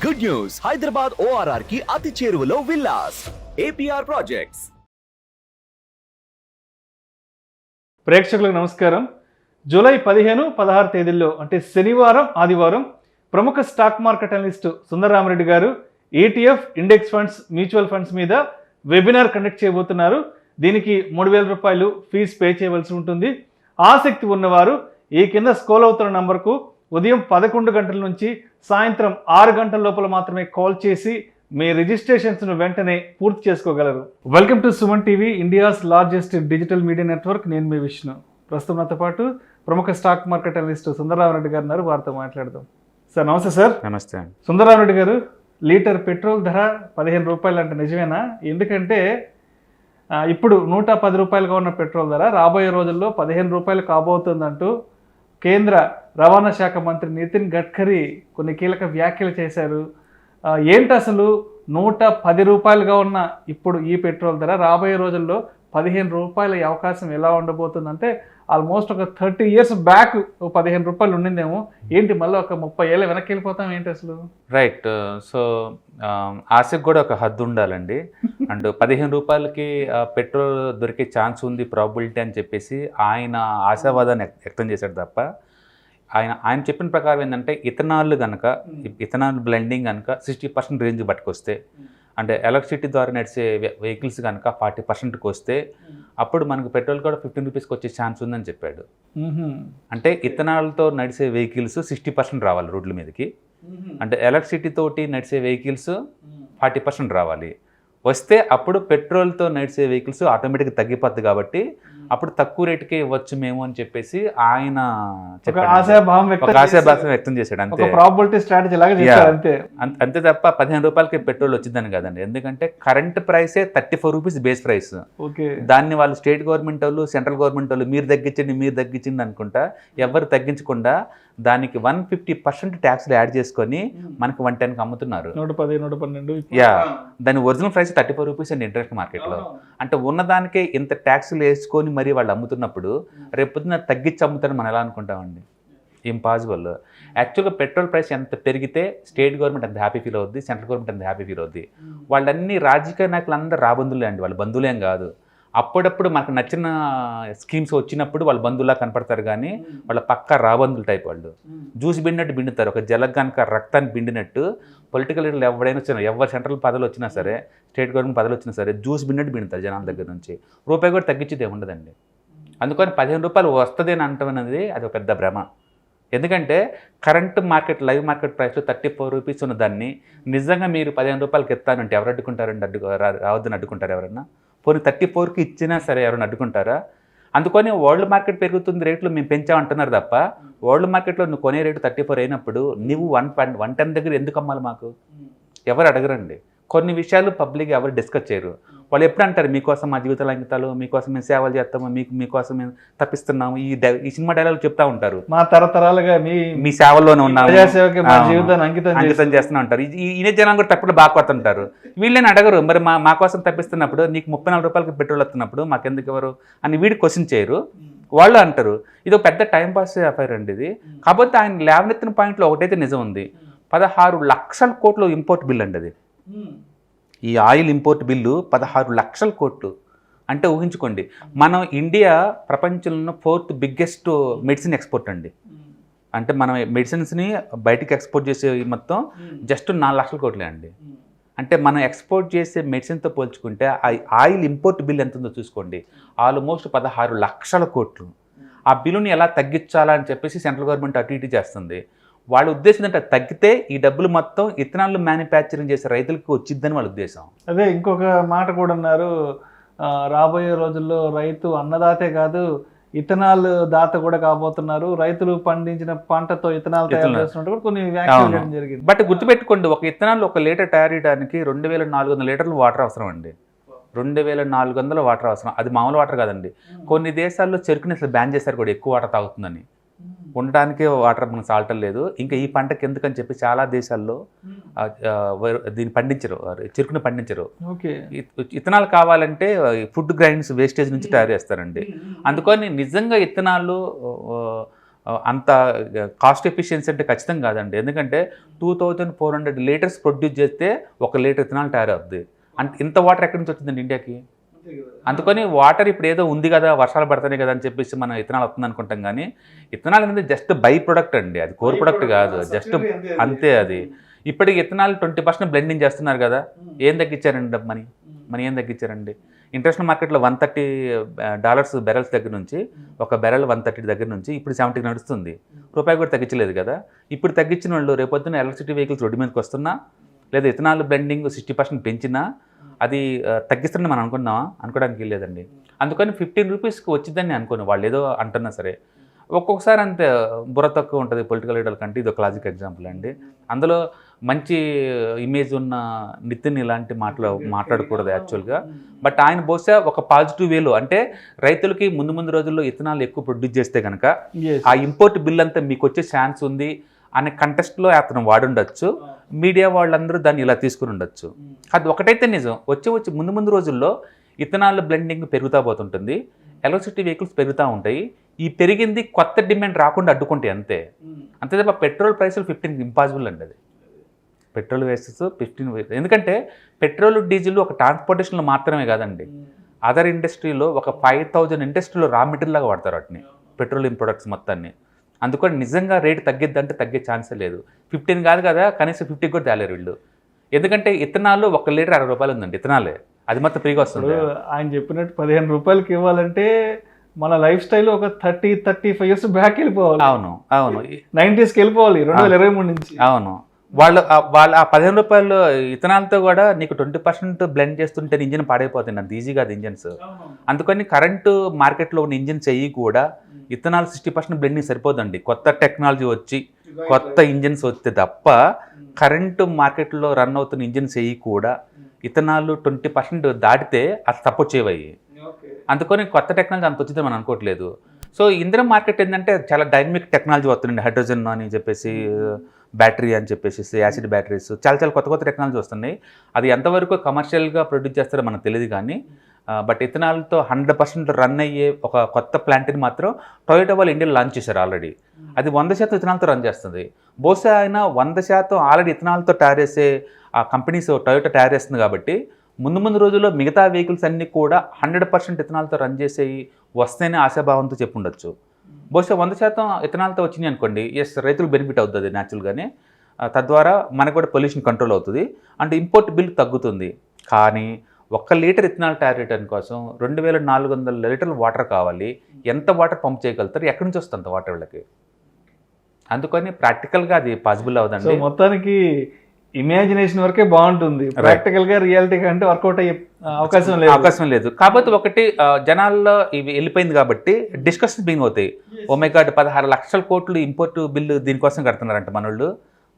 Good news, Hyderabad ORR కి అతి చేరువలో విల్లాస్ APR ప్రాజెక్ట్స్. ప్రేక్షకులకు నమస్కారం. జూలై 15-16 తేదీల్లో అంటే శనివారం ఆదివారం ప్రముఖ స్టాక్ మార్కెట్ అనలిస్ట్ సుందర రామిరెడ్డి గారు ETF index funds mutual funds మీద వెబినార్ కండక్ట్ చేయబోతున్నారు. దీనికి 3,000 రూపాయలు ఫీజు పే చేయవలసి ఉంటుంది. ఆసక్తి ఉన్నవారు ఈ కింద స్క్రోల్ అవుతున్న నంబర్కు ఉదయం 11 గంటల నుంచి సాయంత్రం 6 గంటల లోపల మాత్రమే కాల్ చేసి మీ రిజిస్ట్రేషన్స్ను వెంటనే పూర్తి చేసుకోగలరు. Welcome to Suman TV, India's largest digital media network. నేను మీ విష్ణు. ప్రస్తుతం నాతో పాటు ప్రముఖ స్టాక్ మార్కెట్ అనలిస్ట్ సుందర రామిరెడ్డి గారు ఉన్నారు. వారితో మాట్లాడదాం. సార్ నమస్తే. సార్ నమస్తే. సుందర రామిరెడ్డి గారు, లీటర్ పెట్రోల్ ధర 15 రూపాయలు అంటే నిజమేనా? ఎందుకంటే ఇప్పుడు 110 రూపాయలుగా ఉన్న పెట్రోల్ ధర రాబోయే రోజుల్లో 15 రూపాయలు కాబోతుందంటూ కేంద్ర రవాణా శాఖ మంత్రి నితిన్ గడ్కరీ కొన్ని కీలక వ్యాఖ్యలు చేశారు. ఏంటి అసలు 110 రూపాయలుగా ఉన్న ఇప్పుడు ఈ పెట్రోల్ ధర రాబోయే రోజుల్లో 15 రూపాయల అవకాశం ఎలా ఉండబోతుందంటే ఆల్మోస్ట్ ఒక 30 years బ్యాక్ 15 రూపాయలు ఉండిందేమో, ఏంటి మళ్ళీ ఒక 30 ఏళ్ళ వెనక్కి వెళ్ళిపోతాం ఏంటి అసలు? రైట్. సో ఆశకు కూడా ఒక హద్దు ఉండాలండి. అండ్ 15 రూపాయలకి పెట్రోల్ దొరికే ఛాన్స్ ఉంది, ప్రాబిలిటీ అని చెప్పేసి ఆయన ఆశావాదాన్ని వ్యక్తం చేశాడు తప్ప ఆయన చెప్పిన ప్రకారం ఏంటంటే ఇథనాల్ బ్లెండింగ్ కనుక 60% రేంజ్ పట్టుకొస్తే, అంటే ఎలక్ట్రిసిటీ ద్వారా నడిచే వెహికల్స్ కనుక 40%కి వస్తే అప్పుడు మనకు పెట్రోల్ కూడా 15 రూపీస్కి వచ్చే ఛాన్స్ ఉందని చెప్పాడు. అంటే ఇథనాల్తో నడిచే వెహికల్స్ 60% రావాలి రోడ్ల మీదకి, అంటే ఎలక్ట్రిసిటీ తోటి నడిచే వెహికల్స్ 40% రావాలి. వస్తే అప్పుడు పెట్రోల్తో నడిచే వెహికల్స్ ఆటోమేటిక్గా తగ్గిపోద్ది, కాబట్టి అప్పుడు తక్కువ రేటుకే ఇవ్వచ్చు మేము అని చెప్పేసి ఆయన ఆశాభావం వ్యక్తం చేశాడు. అంతే తప్ప 15 రూపాయలకి పెట్రోల్ వచ్చిందని కాదండి. ఎందుకంటే కరెంట్ ప్రైసే 34 రూపీస్ బేస్ ప్రైస్. దాన్ని వాళ్ళు స్టేట్ గవర్నమెంట్ వాళ్ళు, సెంట్రల్ గవర్నమెంట్ వాళ్ళు మీరు తగ్గించింది అనుకుంటా ఎవరు తగ్గించకుండా దానికి 150% ట్యాక్స్లు యాడ్ చేసుకొని మనకి 110కి అమ్ముతున్నారు. 110-112. యా, దాని ఒరిజినల్ ప్రైస్ 34 రూపీస్ అండి ఇంటర్నేషనల్ మార్కెట్లో. అంటే ఉన్నదానికే ఇంత ట్యాక్స్లు వేసుకొని మరి వాళ్ళు అమ్ముతున్నప్పుడు రేపు పొద్దున తగ్గించి అమ్ముతారని మనం ఎలా అనుకుంటామండి? ఇంపాసిబుల్. యాక్చువల్గా పెట్రోల్ ప్రైస్ ఎంత పెరిగితే స్టేట్ గవర్నమెంట్ అంత హ్యాపీ ఫీల్ అవుద్ది, సెంట్రల్ గవర్నమెంట్ అంత హ్యాపీ ఫీల్ అవుద్ది. వాళ్ళన్నీ రాజకీయ నాయకులు అందరూ రాబంధులే అండి, వాళ్ళ బంధువులేం కాదు. అప్పుడప్పుడు మనకు నచ్చిన స్కీమ్స్ వచ్చినప్పుడు వాళ్ళ బంధువులా కనపడతారు, కానీ వాళ్ళ పక్క రాబంధుల టైప్. వాళ్ళు జ్యూస్ పిండినట్టు పిండుతారు. ఒక జల కనుక రక్తాన్ని పిండినట్టు పొలిటికల్ లీడర్లు ఎవరైనా వచ్చినా, ఎవరు సెంట్రల్ పదవులు వచ్చినా సరే, స్టేట్ గవర్నమెంట్ పదవులు వచ్చినా సరే జ్యూస్ పిండినట్టు పిండుతారు జనాల దగ్గర నుంచి. రూపాయి కూడా తగ్గించేది ఉండదండి. అందుకని 15 రూపాయలు వస్తుంది అని అంటాం అనేది అది ఒక పెద్ద భ్రమ. ఎందుకంటే కరెంట్ మార్కెట్, లైవ్ మార్కెట్ ప్రైస్లో 34 రూపీస్ ఉన్న దాన్ని నిజంగా మీరు 15 రూపాయలకి ఎత్తానంటే ఎవరు అడ్డుకుంటారండి? రావద్దని అడ్డుకుంటారు ఎవరన్నా? పోనీ 34కి ఇచ్చినా సరే ఎవరైనా అడ్డుకుంటారా? అందుకని వరల్డ్ మార్కెట్ పెరుగుతుంది, రేట్లు మేము పెంచామంటున్నారు తప్ప వరల్డ్ మార్కెట్లో నువ్వు కొనే రేటు 34 అయినప్పుడు నువ్వు 110 దగ్గర ఎందుకు అమ్మాలి? మాకు ఎవరు అడగరండి. కొన్ని విషయాలు పబ్లిక్ ఎవరు డిస్కస్ చేయరు. వాళ్ళు ఎప్పుడు అంటారు మీకోసం మా జీవితాల అంకితాలు, మీకోసం మేము సేవలు చేస్తాము, మీకోసం మేము తప్పిస్తున్నాము, ఈ సినిమా డైలాగ్ చెప్తా ఉంటారు. మా తరతరాలుగా మీ సేవల్లోనే ఉన్నాము, అంకితం చేస్తూనే ఉంటారు. ఈ జనం కూడా తప్పుడు బాగా కొడుతుంటారు. వీళ్ళని అడగరు, మరి మా కోసం తప్పిస్తున్నప్పుడు నీకు 34 రూపాయలకి పెట్రోల్ వస్తున్నప్పుడు మాకెందుకు ఎవరు అని వీడికి క్వశ్చన్ చేయరు. వాళ్ళు అంటారు. ఇది ఒక పెద్ద టైంపాస్ అఫైర్ అండి ఇది. కాకపోతే ఆయన లేవనెత్తిన పాయింట్లో ఒకటైతే నిజం ఉంది. 16 లక్షల కోట్లు ఇంపోర్ట్ బిల్ అండి అది. ఈ ఆయిల్ ఇంపోర్ట్ బిల్లు 16 లక్షల కోట్లు. అంటే ఊహించుకోండి, మనం ఇండియా ప్రపంచంలో 4th బిగ్గెస్ట్ మెడిసిన్ ఎక్స్పోర్ట్ అండి. అంటే మనం మెడిసిన్స్ని బయటికి ఎక్స్పోర్ట్ చేసే మొత్తం జస్ట్ 4 లక్షల కోట్లే అండి. అంటే మనం ఎక్స్పోర్ట్ చేసే మెడిసిన్తో పోల్చుకుంటే ఆ ఆయిల్ ఇంపోర్ట్ బిల్ ఎంత ఉందో చూసుకోండి, ఆల్మోస్ట్ 16 లక్షల కోట్లు. ఆ బిల్లుని ఎలా తగ్గించాలా అని చెప్పేసి సెంట్రల్ గవర్నమెంట్ అటు ఇటు చేస్తుంది. వాళ్ళ ఉద్దేశం ఏంటంటే తగ్గితే ఈ డబ్బులు మొత్తం ఇథనాల్ మ్యానుఫ్యాక్చరింగ్ చేసే రైతులకు వచ్చిద్దని వాళ్ళ ఉద్దేశం. అదే ఇంకొక మాట కూడా అన్నారు, రాబోయే రోజుల్లో రైతు అన్నదాతే కాదు ఇథనాల్ దాత కూడా కాబోతున్నారు. రైతులు పండించిన పంటతో ఇథనాల్ తయారు చేస్తున్నట్టు కొన్ని వ్యాఖ్యలు చేయడం జరిగింది. బట్ గుర్తుపెట్టుకోండి, ఒక ఇథనాల్ 1 లీటర్ తయారు చేయడానికి 2,400 లీటర్లు వాటర్ అవసరం అండి. 2,400 వాటర్ అవసరం. అది మామూలు వాటర్ కాదండి. కొన్ని దేశాల్లో చెరుకుని అసలు బ్యాన్ చేశారు కూడా, ఎక్కువ వాటర్ తాగుతుందని. ఉండడానికే వాటర్ మనకు సాల్టం లేదు, ఇంకా ఈ పంటకి ఎందుకని చెప్పి చాలా దేశాల్లో దీన్ని పండించరు, చెరుకుని పండించరు. ఇథనాల్ కావాలంటే ఫుడ్ గ్రైన్స్ వేస్టేజ్ నుంచి తయారు చేస్తారండి. అందుకని నిజంగా ఇథనాలు అంత కాస్ట్ ఎఫిషియన్సీ అంటే ఖచ్చితంగా కాదండి. ఎందుకంటే 2400 లీటర్స్ ప్రొడ్యూస్ చేస్తే 1 లీటర్ ఇథనాల్ తయారవుద్ది. అంటే ఇంత వాటర్ ఎక్కడి నుంచి వచ్చిందండి ఇండియాకి? అందుకని వాటర్ ఇప్పుడు ఏదో ఉంది కదా, వర్షాలు పడతాయి కదా అని చెప్పేసి మనం ఇథనాల్ వస్తుంది అనుకుంటాం. కానీ ఇథనాల్ అనేది జస్ట్ బై ప్రొడక్ట్ అండి, అది కోర్ ప్రొడక్ట్ కాదు, జస్ట్ అంతే. అది ఇప్పటికి ఇథనాల్ 20% బ్లెండింగ్ చేస్తున్నారు కదా, ఏం తగ్గించారండి? మనీ ఏం తగ్గించారండి? ఇంటర్నేషనల్ మార్కెట్లో $130 బెరల్స్ దగ్గర నుంచి, ఒక బెరల్ 130 దగ్గర నుంచి ఇప్పుడు 70 నడుస్తుంది. రూపాయి కూడా తగ్గించలేదు కదా. ఇప్పుడు తగ్గించిన వాళ్ళు రేపొద్దున ఎలక్ట్రిసిటీ వెహికల్స్ రోడ్డు మీదకి వస్తున్నా, లేదా ఇథనాల్ బ్లెండింగ్ 60% పెంచినా అది తగ్గిస్తారని మనం అనుకోవడానికి లేదండి. అందుకని 15 రూపీస్కి వచ్చిందని అనుకోను, వాళ్ళు ఏదో అంటున్నా సరే. ఒక్కొక్కసారి అంతే బుర్ర తక్కువ ఉంటుంది పొలిటికల్ లీడర్ కంటే. ఇది ఒక లాజిక్ ఎగ్జాంపుల్ అండి. అందులో మంచి ఇమేజ్ ఉన్న నితిన్ ఇలాంటి మాట్లాడకూడదు యాక్చువల్గా. బట్ ఆయన బహుశా ఒక పాజిటివ్ వేలో, అంటే రైతులకి ముందు రోజుల్లో ఇథనాల్ ఎక్కువ ప్రొడ్యూస్ చేస్తే కనుక ఆ ఇంపోర్ట్ బిల్ అంతా మీకు వచ్చే ఛాన్స్ ఉంది అనే కంటెస్ట్లో అతను వాడుండొచ్చు. మీడియా వాళ్ళందరూ దాన్ని ఇలా తీసుకుని ఉండొచ్చు. అది ఒకటైతే నిజం, వచ్చి ముందు రోజుల్లో ఇథనాల్ బ్లెండింగ్ పెరుగుతూ పోతుంటుంది, ఎలక్ట్రిసిటీ వెహికల్స్ పెరుగుతూ ఉంటాయి. ఈ పెరిగింది కొత్త డిమాండ్ రాకుండా అడ్డుకుంటే అంతే తప్ప పెట్రోల్ ప్రైసులు 15 ఇంపాసిబుల్ అండి. అది పెట్రోల్ వేసెస్ 15. ఎందుకంటే పెట్రోల్ డీజిల్ ఒక ట్రాన్స్పోర్టేషన్లో మాత్రమే కాదండి, అదర్ ఇండస్ట్రీలో ఒక 5000 ఇండస్ట్రీలో రా మెటీరియల్ లాగా వాడతారు వాటిని, పెట్రోలియం ప్రొడక్ట్స్ మొత్తాన్ని. అందుకని నిజంగా రేటు తగ్గిద్దంటే తగ్గే ఛాన్సే లేదు. 15 కాదు కదా, కనీసం 50 కూడా తేలేరు వీళ్ళు. ఎందుకంటే ఇథనాల్ 1 లీటర్ 60 రూపాయలు ఉందండి ఇథనాలే, అది మొత్తం ఫ్రీగా వస్తుంది. ఆయన చెప్పినట్టు 15 రూపాయలకి ఇవ్వాలంటే మన లైఫ్ స్టైల్ ఒక 30-35 ఇయర్స్ బ్యాక్ వెళ్ళిపోవాలి. అవును 90స్కి వెళ్ళిపోవాలి, 2023 నుంచి. అవును, వాళ్ళు ఆ 15 రూపాయలు ఇథనాల్తో కూడా నీకు 20% బ్లెండ్ చేస్తుంటే ఇంజిన్ పాడైపోతుంది, అంత ఈజీగా అది ఇంజిన్స్. అందుకని కరెంటు మార్కెట్లో ఉన్న ఇంజిన్స్ అయ్యి కూడా ఇథనాల్ 60% బ్లెండింగ్ సరిపోదండి. కొత్త టెక్నాలజీ వచ్చి కొత్త ఇంజిన్స్ వస్తే తప్ప కరెంటు మార్కెట్లో రన్ అవుతున్న ఇంజిన్స్ అయ్యి కూడా ఇథనాల్ 20% దాటితే అది సపోర్ట్ చేయవయ్యి. అందుకని కొత్త టెక్నాలజీ అంత వచ్చిందని మనం అనుకోవట్లేదు. సో ఇంధనం మార్కెట్ ఏంటంటే చాలా డైనమిక్ టెక్నాలజీ వస్తుందండి, హైడ్రోజన్ అని చెప్పేసి, బ్యాటరీ అని చెప్పేసి, యాసిడ్ బ్యాటరీస్, చాలా కొత్త టెక్నాలజీ వస్తున్నాయి. అది ఎంతవరకు కమర్షియల్గా ప్రొడ్యూస్ చేస్తారో మనకు తెలియదు. కానీ బట్ ఇథనాల్తో 100% రన్ అయ్యే ఒక కొత్త ప్లాంట్ని మాత్రం టొయోటా వాళ్ళు ఇండియాలో లాంచ్ చేశారు ఆల్రెడీ. అది 100% ఇథనాల్తో రన్ చేస్తుంది. బహుశా ఆయన 100% ఆల్రెడీ ఇథనాల్తో తయారు చేసే ఆ కంపెనీస్ టొయోటా తయారు చేస్తుంది కాబట్టి ముందు రోజుల్లో మిగతా వెహికల్స్ అన్నీ కూడా 100% ఇథనాల్తో రన్ చేసేవి వస్తేనే ఆశాభావంతో చెప్పుండొచ్చు. బహుశా 100% ఇథనాల్తో వచ్చినాయి అనుకోండి, ఎస్ రైతులకు బెనిఫిట్ అవుతుంది న్యాచురల్గానే. తద్వారా మనకు కూడా పొల్యూషన్ కంట్రోల్ అవుతుంది, అంటే ఇంపోర్ట్ బిల్ తగ్గుతుంది. కానీ 1 లీటర్ ఇథనాల్ తయారు చేయడానికి కోసం 2400 లీటర్లు వాటర్ కావాలి. ఎంత వాటర్ పంప్ చేయగలుగుతారు? ఎక్కడి నుంచి వస్తుంది అంత వాటర్ వీళ్ళకి? అందుకని ప్రాక్టికల్గా అది పాసిబుల్ అవుదండి. మొత్తానికి ఇమాజినేషన్ వరకే బాగుంటుంది, ప్రాక్టికల్గా రియాలిటీ కంటే వర్కౌట్ అయ్యే అవకాశం లేదు. కాకపోతే ఒకటి జనాల్లో ఇవి వెళ్ళిపోయింది కాబట్టి డిస్కషన్స్ బిగిన్ అవుతాయి. ఓ మై గాడ్ 16 లక్షల కోట్లు ఇంపోర్ట్ బిల్లు దీనికోసం కడుతున్నారంట మనోళ్ళు,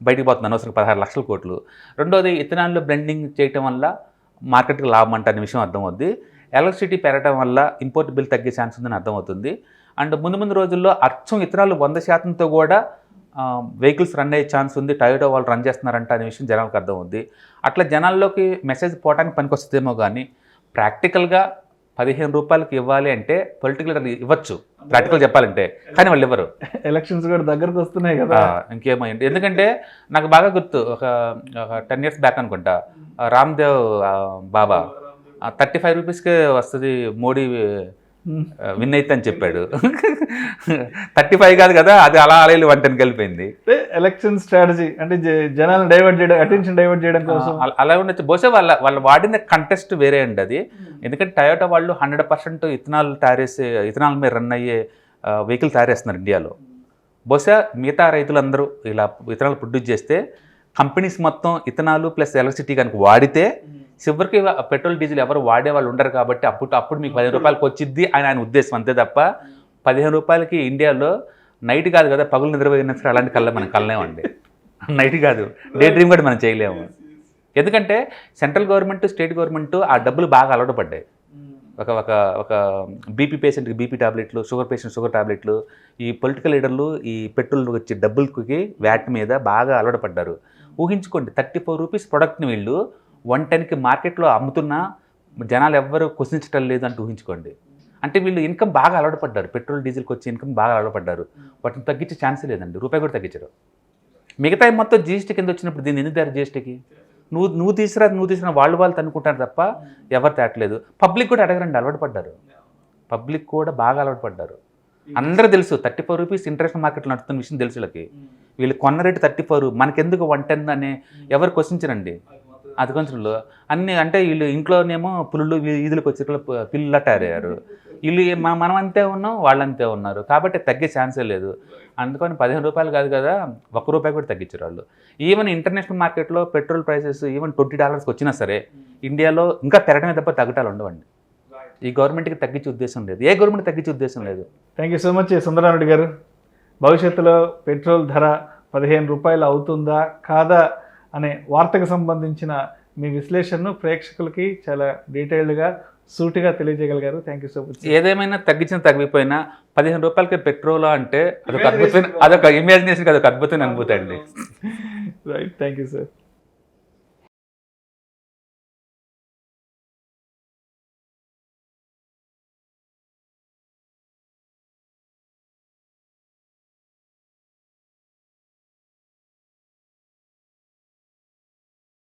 బయటకు పోతుంది అనవసరం 16 లక్షల కోట్లు. రెండోది ఇథనాల్లో బ్లెండింగ్ చేయటం వల్ల మార్కెట్కి లాభం అంట అనే విషయం అర్థమవుద్ది. ఎలక్ట్రిసిటీ పెరగడం వల్ల ఇంపోర్ట్ బిల్ తగ్గే ఛాన్స్ ఉందని అర్థమవుతుంది. అండ్ ముందు రోజుల్లో అచ్చం ఇథనాల్ 100%తో కూడా వెహికల్స్ రన్ అయ్యే ఛాన్స్ ఉంది, టొయోటా వాళ్ళు రన్ చేస్తున్నారంట అనే విషయం జనాలకు అర్థమవుద్ది. అట్లా జనాల్లోకి మెసేజ్ పోవడానికి పనికి వస్తుందేమో. కానీ ప్రాక్టికల్గా 15 రూపాయలకి ఇవ్వాలి అంటే పొలిటికల్ ఇవ్వచ్చు, ప్రాక్టికల్ చెప్పాలంటే, కానీ వాళ్ళు ఇవ్వరు. ఎలక్షన్స్ కూడా దగ్గరకు వస్తున్నాయి కదా, ఇంకేమైంది. ఎందుకంటే నాకు బాగా గుర్తు, ఒక 10 years బ్యాక్ అనుకుంటా, రామ్దేవ్ బాబా 35 రూపీస్కే వస్తుంది మోడీ విన్ అయితే అని చెప్పాడు. 35 కాదు కదా, అది అలా 110కి వెళ్ళిపోయింది. ఎలక్షన్ స్ట్రాటజీ అంటే జనాలను డైవర్ట్ చేయడం, అటెన్షన్ డైవర్ట్ చేయడం కోసం అలా ఉండొచ్చు. బహుశా వాళ్ళు వాడిన కంటెస్ట్ వేరే అండి అది. ఎందుకంటే టయోటా వాళ్ళు 100% ఇథనాల్ మీద రన్ అయ్యే వెహికల్ తయారు చేస్తున్నారు ఇండియాలో. బహుశా మిగతా రైతులందరూ ఇలా ఇథనాల్ ప్రొడ్యూస్ చేస్తే కంపెనీస్ మొత్తం ఇథనాల్ ప్లస్ ఎలక్ట్రిసిటీ కనుక వాడితే చివరికి పెట్రోల్ డీజిల్ ఎవరు వాడే వాళ్ళు ఉండరు కాబట్టి అప్పుడు మీకు 15 రూపాయలకి వచ్చిద్ది అని ఆయన ఉద్దేశం, అంతే తప్ప 15 రూపాయలకి ఇండియాలో నైట్ కాదు కదా, పగులు నిద్రపోయినా సరే అలాంటి కళ్ళ మనం కలలేమండి. నైట్ కాదు, డే డ్రీమ్ కూడా మనం చేయలేము. ఎందుకంటే సెంట్రల్ గవర్నమెంట్, స్టేట్ గవర్నమెంట్ ఆ డబ్బులు బాగా అలవాటు పడ్డాయి. ఒక బీపీ పేషెంట్కి బీపీ టాబ్లెట్లు, షుగర్ పేషెంట్ షుగర్ టాబ్లెట్లు, ఈ పొలిటికల్ లీడర్లు ఈ పెట్రోల్ వచ్చే డబ్బులకి వ్యాట్ మీద బాగా అలవాటు పడ్డారు. ఊహించుకోండి, 34 రూపీస్ ప్రొడక్ట్ని వీళ్ళు 110కి మార్కెట్లో అమ్ముతున్నా జనాలు ఎవ్వరూ క్వశ్చించటం లేదు అంటే ఊహించుకోండి. అంటే వీళ్ళు ఇన్కమ్ బాగా అలవాటు పడ్డారు, పెట్రోల్ డీజిల్కి వచ్చి ఇన్కమ్ బాగా అలవాటు పడ్డారు. వాటిని తగ్గించే ఛాన్సే లేదండి, రూపాయి కూడా తగ్గించరు. మిగతా మొత్తం జీఎస్టీ కింద వచ్చినప్పుడు దీన్ని ఎందుకు తయారు జీఎస్టీకి? నువ్వు తీసినా వాళ్ళు తనుకుంటారు తప్ప ఎవరు తేటలేదు. పబ్లిక్ కూడా అడగరండి, అలవాటు పడ్డారు. పబ్లిక్ కూడా బాగా అలవాటు పడ్డారు. అందరూ తెలుసు 34 రూపీస్ ఇంటర్నేషనల్ మార్కెట్లో నడుతున్న విషయం తెలుసు వీళ్ళకి. వీళ్ళు కొన్న రేటు 34, మనకెందుకు 110 అనే ఎవరు క్వశ్చించరండి. అది కొంచెం అన్నీ అంటే వీళ్ళు ఇంట్లోనేమో పులులు వీధులకు వచ్చి పిల్లలు తయారయ్యారు. వీళ్ళు మనం అంతే ఉన్నాం, వాళ్ళంతే ఉన్నారు. కాబట్టి తగ్గే ఛాన్సే లేదు. అందుకని 15 రూపాయలు కాదు కదా, ₹1 కూడా తగ్గించారు వాళ్ళు. ఈవెన్ ఇంటర్నేషనల్ మార్కెట్లో పెట్రోల్ ప్రైసెస్ ఈవెన్ $20 వచ్చినా సరే ఇండియాలో ఇంకా పెరగడమే తప్ప తగ్గటాలు ఉండవండి. ఈ గవర్నమెంట్కి తగ్గించే ఉద్దేశం లేదు, ఏ గవర్నమెంట్ తగ్గించే ఉద్దేశం లేదు. Thank you so much Sundara Reddy గారు. భవిష్యత్తులో పెట్రోల్ ధర ₹15 అవుతుందా కాదా అనే వార్తకు సంబంధించిన మీ విశ్లేషణను ప్రేక్షకులకి చాలా డీటెయిల్డ్గా సూటిగా తెలియజేయగలిగారు. Thank you so much. ఏదేమైనా తగ్గించిన తగ్గిపోయినా ₹15 పెట్రోల్ అంటే అదొక అద్భుతమైన, అదొక ఇమాజినేషన్, అదొక అద్భుతమైన అనుభూతి అండి. Right, thank you sir.